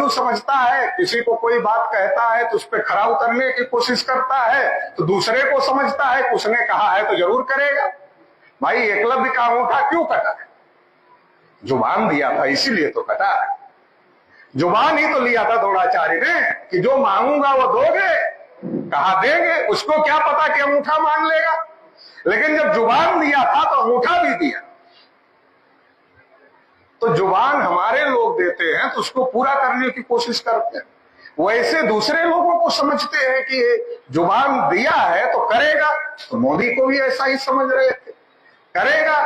जरूर समझता है, किसी को कोई बात कहता है तो उस पर खरा उतरने की कोशिश करता है, तो दूसरे को समझता है कि उसने कहा है तो जरूर करेगा। भाई एकलव्य का अंगूठा क्यों कटा है? जुबान दिया था इसीलिए तो कटा है। जुबान ही तो लिया था द्रोणाचार्य ने कि जो मांगूंगा वो दोगे, कहा देंगे। उसको क्या पता कि अंगूठा मांग लेगा, लेकिन जब जुबान दिया था तो अंगूठा भी दिया। तो जुबान हमारे लोग देते हैं तो उसको पूरा करने की कोशिश करते हैं। वैसे दूसरे लोगों को समझते हैं कि जुबान दिया है तो करेगा। तो मोदी को भी ऐसा ही समझ रहे थे, करेगा।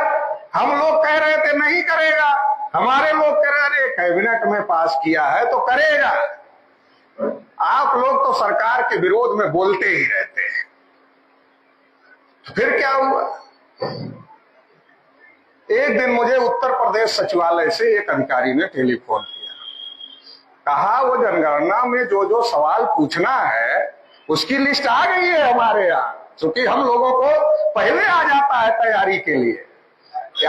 हम लोग कह रहे थे नहीं करेगा, हमारे लोग कह रहे कैबिनेट में पास किया है तो करेगा। आप लोग तो सरकार के विरोध में बोलते ही रहते हैं। तो फिर क्या हुआ? एक दिन मुझे उत्तर प्रदेश सचिवालय से एक अधिकारी ने टेलीफोन किया, कहा वो जनगणना में जो जो सवाल पूछना है उसकी लिस्ट आ गई है हमारे यहाँ, क्योंकि हम लोगों को पहले आ जाता है तैयारी के लिए,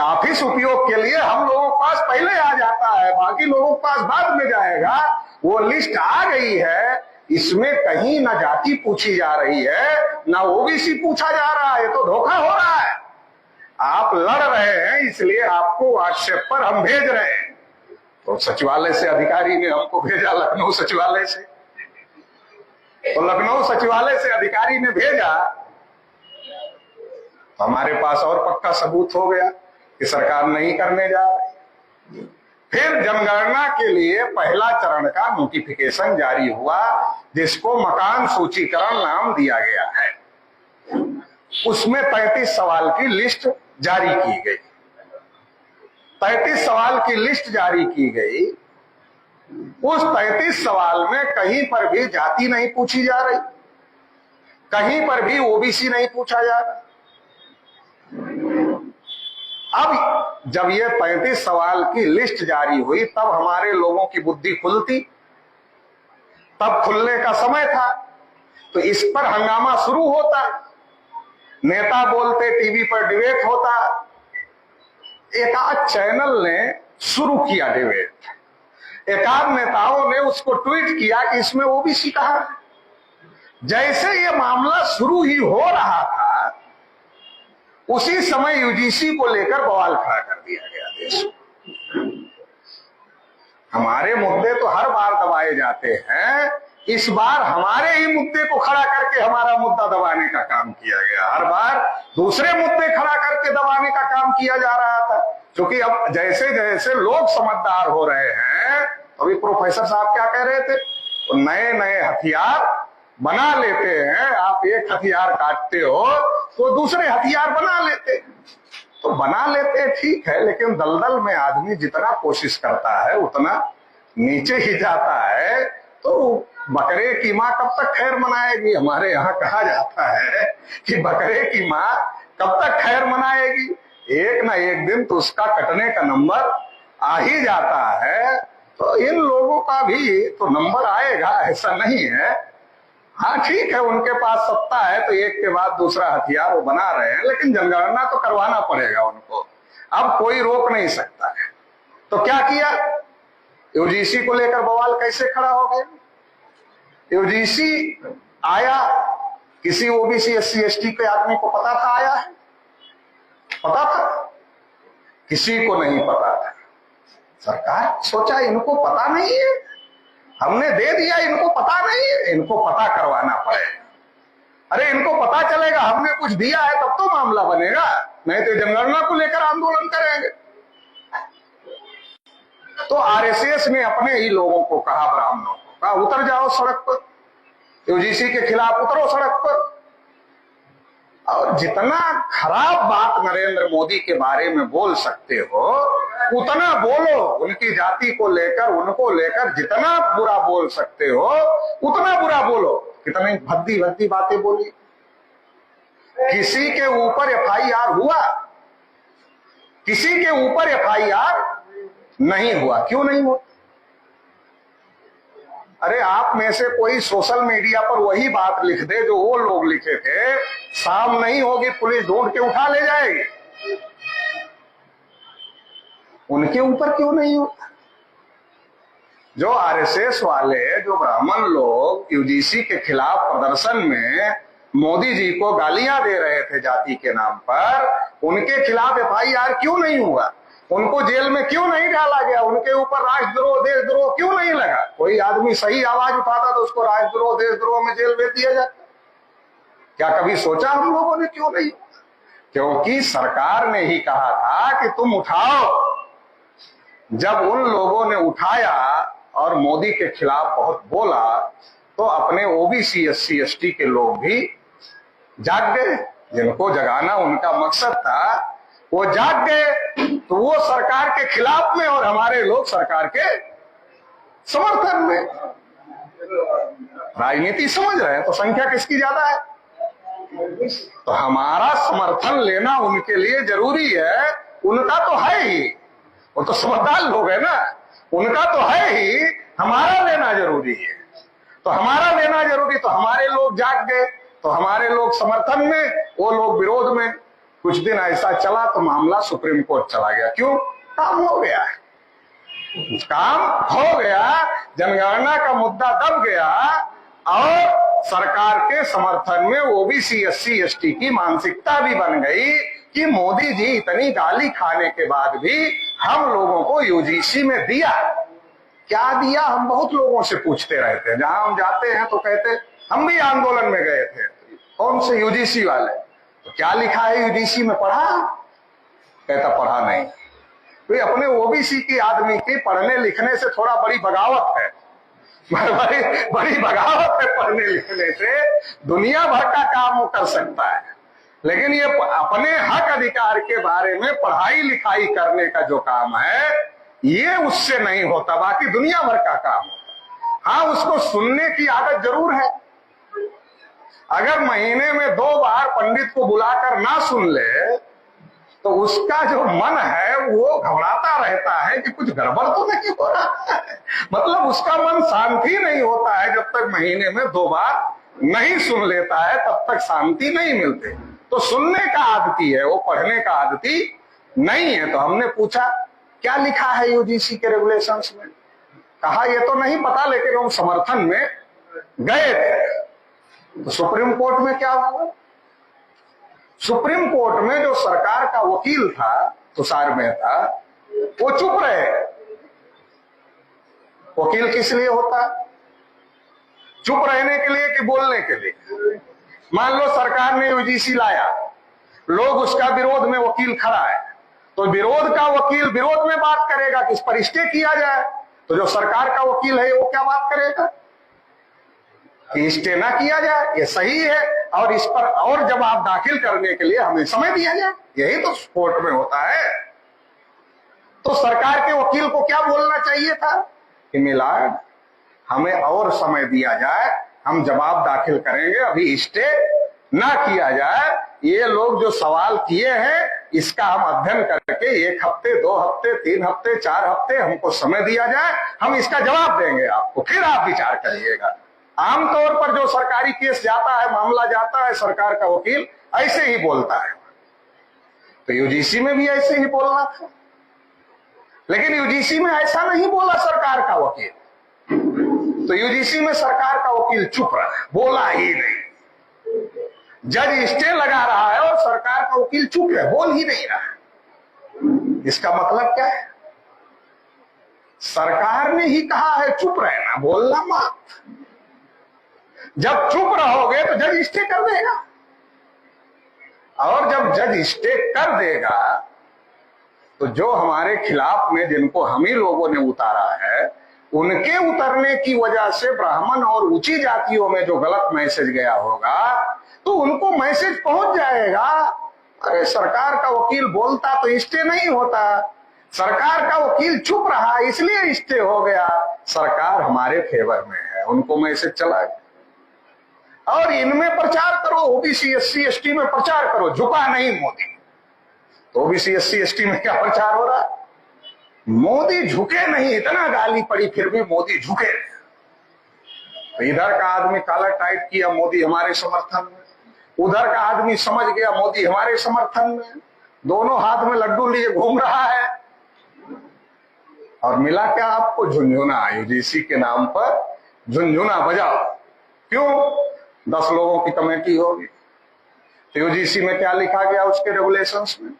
ऑफिस उपयोग के लिए हम लोगों के पास पहले आ जाता है, बाकी लोगों के पास बाद में जाएगा। वो लिस्ट आ गई है, इसमें कहीं न जाति पूछी जा रही है न ओबीसी पूछा जा रहा है, तो धोखा हो रहा है। आप लड़ रहे हैं इसलिए आपको व्हाट्सएप पर हम भेज रहे हैं। तो सचिवालय से अधिकारी ने हमको भेजा, लखनऊ सचिवालय से। तो लखनऊ सचिवालय से अधिकारी ने भेजा, तो हमारे पास और पक्का सबूत हो गया कि सरकार नहीं करने जा रही। फिर जनगणना के लिए पहला चरण का नोटिफिकेशन जारी हुआ, जिसको मकान सूचीकरण नाम दिया गया है। उसमें 33 सवाल की लिस्ट जारी की गई। 33 सवाल की लिस्ट जारी की गई। उस 33 सवाल में कहीं पर भी जाति नहीं पूछी जा रही, कहीं पर भी ओबीसी नहीं पूछा जा रहा। अब जब ये 35 सवाल की लिस्ट जारी हुई तब हमारे लोगों की बुद्धि खुलती, तब खुलने का समय था। तो इस पर हंगामा शुरू होता, नेता बोलते, टीवी पर डिबेट होता। एकाध चैनल ने शुरू किया डिबेट, एकाध नेताओं ने उसको ट्वीट किया कि इसमें ओबीसी कहां है। जैसे ये मामला शुरू ही हो रहा था, उसी समय यूजीसी को लेकर बवाल खड़ा कर दिया गया देश में। हमारे मुद्दे तो हर बार दबाए जाते हैं, इस बार हमारे ही मुद्दे को खड़ा करके हमारा मुद्दा दबाने का काम किया गया। हर बार दूसरे मुद्दे खड़ा करके दबाने का काम किया जा रहा था, क्योंकि अब जैसे जैसे लोग समझदार हो रहे हैं। अभी प्रोफेसर साहब क्या कह रहे थे, तो नए नए हथियार बना लेते हैं। आप एक हथियार काटते हो तो दूसरे हथियार बना लेते, तो बना लेते ठीक है, लेकिन दलदल में आदमी जितना कोशिश करता है उतना नीचे ही जाता है। तो बकरे की माँ कब तक खैर मनाएगी? हमारे यहाँ कहा जाता है कि बकरे की माँ कब तक खैर मनाएगी, एक ना एक दिन तो उसका कटने का नंबर आ ही जाता है। तो इन लोगों का भी तो नंबर आएगा, ऐसा नहीं है। हाँ ठीक है, उनके पास सत्ता है तो एक के बाद दूसरा हथियार वो बना रहे हैं, लेकिन जनगणना तो करवाना पड़ेगा उनको, अब कोई रोक नहीं सकता है। तो क्या किया, यूजीसी को लेकर बवाल कैसे खड़ा हो गया। यूजीसी आया, किसी ओबीसी एससी एसटी के आदमी को पता था आया है? पता था? किसी को नहीं पता था। सरकार सोचा इनको पता नहीं है, हमने दे दिया, इनको पता नहीं है, इनको पता करवाना पड़ेगा। अरे इनको पता चलेगा हमने कुछ दिया है तब तो मामला बनेगा, नहीं तो जनगणना को लेकर आंदोलन करेंगे। तो आरएसएस ने अपने ही लोगों को कहा, ब्राह्मणों को कहा, उतर जाओ सड़क पर, यूजीसी के खिलाफ उतरो सड़क पर। और जितना खराब बात नरेंद्र मोदी के बारे में बोल सकते हो उतना बोलो, उनकी जाति को लेकर, उनको लेकर जितना बुरा बोल सकते हो उतना बुरा बोलो। कितनी भद्दी भद्दी बातें बोली। किसी के ऊपर एफआईआर हुआ? किसी के ऊपर एफआईआर नहीं हुआ। क्यों नहीं हुआ? अरे आप में से कोई सोशल मीडिया पर वही बात लिख दे जो वो लोग लिखे थे, शाम नहीं होगी पुलिस ढूंढ के उठा ले जाएगी। उनके ऊपर क्यों नहीं होता? जो आरएसएस वाले, जो ब्राह्मण लोग यूजीसी के खिलाफ प्रदर्शन में मोदी जी को गालियां दे रहे थे जाति के नाम पर, उनके खिलाफ एफआईआर क्यों नहीं हुआ? उनको जेल में क्यों नहीं डाला गया? उनके ऊपर राष्ट्रद्रोह, देशद्रोह क्यों नहीं लगा? कोई आदमी सही आवाज उठाता तो उसको राष्ट्रद्रोह, देशद्रोह में जेल भेज दिया जाता। क्या कभी सोचा हम लोगों ने? क्यों नहीं? क्योंकि सरकार ने ही कहा था कि तुम उठाओ। जब उन लोगों ने उठाया और मोदी के खिलाफ बहुत बोला तो अपने ओबीसी, एससी, एसटी के लोग भी जाग गए। जिनको जगाना उनका मकसद था वो जाग गए। तो वो सरकार के खिलाफ में और हमारे लोग सरकार के समर्थन में। राजनीति समझ रहे हैं तो संख्या किसकी ज्यादा है? तो हमारा समर्थन लेना उनके लिए जरूरी है। उनका तो है ही, वो तो समझदार लोग है ना, उनका तो है ही, हमारा लेना जरूरी है। तो हमारा लेना जरूरी, तो हमारे लोग जाग गए, तो हमारे लोग समर्थन में, वो लोग विरोध में। कुछ दिन ऐसा चला तो मामला सुप्रीम कोर्ट चला गया। क्यों? काम हो गया, काम हो गया, जनगणना का मुद्दा दब गया और सरकार के समर्थन में ओबीसी, एससी, एसटी की मानसिकता भी बन गई कि मोदी जी इतनी गाली खाने के बाद भी हम लोगों को यूजीसी में दिया। क्या दिया? हम बहुत लोगों से पूछते रहते हैं, जहां हम जाते हैं तो कहते हम भी आंदोलन में गए थे, कौन से? यूजीसी वाले। तो क्या लिखा है यूजीसी में? पढ़ा? कहता पढ़ा नहीं। तो अपने ओबीसी के आदमी की पढ़ने लिखने से थोड़ा बड़ी बगावत है, बड़ी बगावत है। पढ़ने लिखने से दुनिया भर का काम वो कर सकता है, लेकिन ये अपने हक अधिकार के बारे में पढ़ाई लिखाई करने का जो काम है ये उससे नहीं होता। बाकी दुनिया भर का काम होता। हाँ, उसको सुनने की आदत जरूर है। अगर महीने में 2 बार पंडित को बुलाकर ना सुन ले तो उसका जो मन है वो घबराता रहता है कि कुछ गड़बड़ तो नहीं हो रहा है। मतलब उसका मन शांति नहीं होता है जब तक महीने में 2 बार नहीं सुन लेता है, तब तक शांति नहीं मिलती। तो सुनने का आदती है, वो पढ़ने का आदती नहीं है। तो हमने पूछा क्या लिखा है यूजीसी के रेगुलेशंस में? कहा ये तो नहीं पता, लेकिन हम समर्थन में गए थे। तो सुप्रीम कोर्ट में क्या हुआ? सुप्रीम कोर्ट में जो सरकार का वकील था तुषार मेहता, वो चुप रहे। वकील किस लिए होता? चुप रहने के लिए कि बोलने के लिए? मान लो सरकार ने यूजीसी लाया, लोग उसका विरोध में वकील खड़ा है, तो विरोध का वकील विरोध में बात करेगा कि इस पर स्टे किया जाए। तो जो सरकार का वकील है वो क्या बात करेगा कि स्टे ना किया जाए, ये सही है और इस पर और जवाब दाखिल करने के लिए हमें समय दिया जाए। यही तो कोर्ट में होता है। तो सरकार के वकील को क्या बोलना चाहिए था कि मिलाड हमें और समय दिया जाए, हम जवाब दाखिल करेंगे, अभी स्टे ना किया जाए। ये लोग जो सवाल किए हैं इसका हम अध्ययन करके 1 हफ्ते, 2 हफ्ते, 3 हफ्ते, 4 हफ्ते हमको समय दिया जाए, हम इसका जवाब देंगे आपको, फिर आप विचार करिएगा। आमतौर पर जो सरकारी केस जाता है, मामला जाता है, सरकार का वकील ऐसे ही बोलता है। तो यूजीसी में भी ऐसे ही बोलना था, लेकिन यूजीसी में ऐसा नहीं बोला सरकार का वकील। तो यूजीसी में सरकार का वकील चुप रहा, बोला ही नहीं। जज स्टे लगा रहा है और सरकार का वकील चुप है, बोल ही नहीं रहा। इसका मतलब क्या है? सरकार ने ही कहा है चुप रहना, बोलना मत। जब चुप रहोगे तो जज स्टे कर देगा, और जब जज स्टे कर देगा तो जो हमारे खिलाफ में जिनको हम ही लोगों ने उतारा है, उनके उतरने की वजह से ब्राह्मण और ऊंची जातियों में जो गलत मैसेज गया होगा तो उनको मैसेज पहुंच जाएगा। अरे सरकार का वकील बोलता तो स्टे नहीं होता, सरकार का वकील चुप रहा इसलिए स्टे हो गया। सरकार हमारे फेवर में है, उनको मैसेज चला गया। और इनमें प्रचार करो, ओबीसी, एससी, एसटी में प्रचार करो, झुका नहीं मोदी। तो ओबीसी, एससी, एसटी में क्या प्रचार हो रहा है? मोदी झुके नहीं, इतना गाली पड़ी फिर भी मोदी झुके। तो इधर का आदमी काला टाइट किया, मोदी हमारे समर्थन में, उधर का आदमी समझ गया मोदी हमारे समर्थन में, दोनों हाथ में लड्डू लिए घूम रहा है। और मिला क्या आपको? झुनझुना। यूजीसी के नाम पर झुनझुना बजाओ। क्यों? 10 लोगों की कमेटी होगी। तो यूजीसी में क्या लिखा गया उसके रेगुलेशंस में?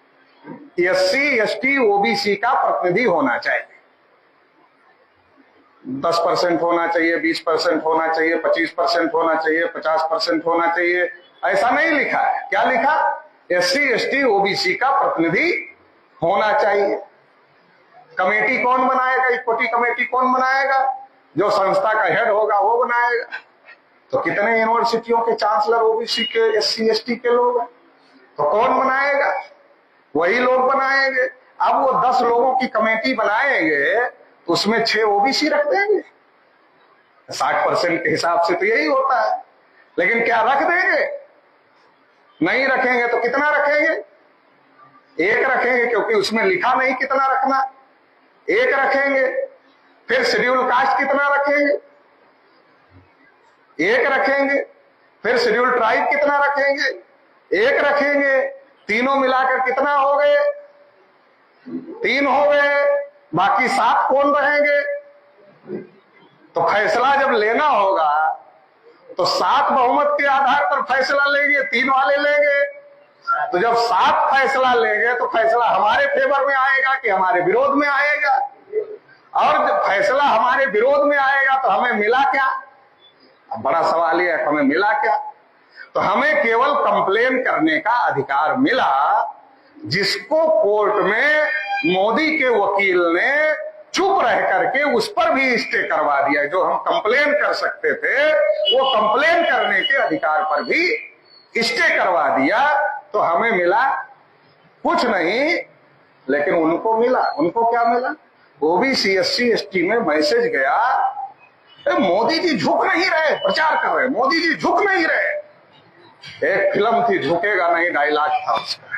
एससी एसटी ओबीसी का प्रतिनिधि होना चाहिए। 10% होना चाहिए, 20% होना चाहिए, 25% होना चाहिए, 50% होना चाहिए, ऐसा नहीं लिखा है। क्या लिखा? एससी एसटी ओबीसी का प्रतिनिधि होना चाहिए। कमेटी कौन बनाएगा? इक्विटी कमेटी कौन बनाएगा? जो संस्था का हेड होगा वो बनाएगा। तो कितने यूनिवर्सिटियों के चांसलर ओबीसी के, एससी एसटी के लोग हैं, तो कौन बनाएगा? वही लोग बनाएंगे। अब वो 10 लोगों की कमेटी बनाएंगे तो उसमें 6 ओबीसी रख देंगे। 60% के हिसाब से तो यही होता है। लेकिन क्या रख देंगे? नहीं रखेंगे। तो कितना रखेंगे? 1 रखेंगे, क्योंकि उसमें लिखा नहीं कितना रखना। 1 रखेंगे। फिर शेड्यूल कास्ट कितना रखेंगे? 1 रखेंगे। फिर शेड्यूल ट्राइब कितना रखेंगे? 1 रखेंगे। तीनों मिलाकर कितना हो गए? 3 हो गए। बाकी 7 कौन रहेंगे? तो फैसला जब लेना होगा तो 7 बहुमत के आधार पर फैसला लेंगे, 3 वाले लेंगे। तो जब 7 फैसला लेंगे तो फैसला हमारे फेवर में आएगा कि हमारे विरोध में आएगा? और जब फैसला हमारे विरोध में आएगा तो हमें मिला क्या? अब बड़ा सवाल यह है, हमें मिला क्या? तो हमें केवल कंप्लेन करने का अधिकार मिला, जिसको कोर्ट में मोदी के वकील ने चुप रह करके उस पर भी स्टे करवा दिया। जो हम कंप्लेन कर सकते थे वो कंप्लेन करने के अधिकार पर भी स्टे करवा दिया। तो हमें मिला कुछ नहीं, लेकिन उनको मिला। उनको क्या मिला? ओबीसी एससी एसटी में मैसेज गया, मोदी जी झुक नहीं रहे, प्रचार कर रहे, मोदी जी झुक नहीं रहे। एक फिल्म थी झुकेगा नहीं, डायलॉग था उसका।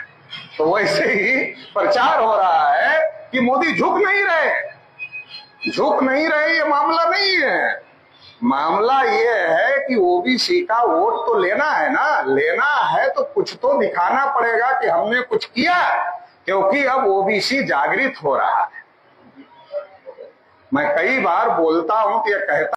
तो वैसे ही प्रचार हो रहा है कि मोदी झुक नहीं रहे। झुक नहीं रहे ये मामला नहीं है। मामला ये है कि ओबीसी का वोट तो लेना है ना। लेना है तो कुछ तो दिखाना पड़ेगा कि हमने कुछ किया, क्योंकि अब ओबीसी जागृत हो रहा है। मैं कई बार बोलता हूं कि यह कहता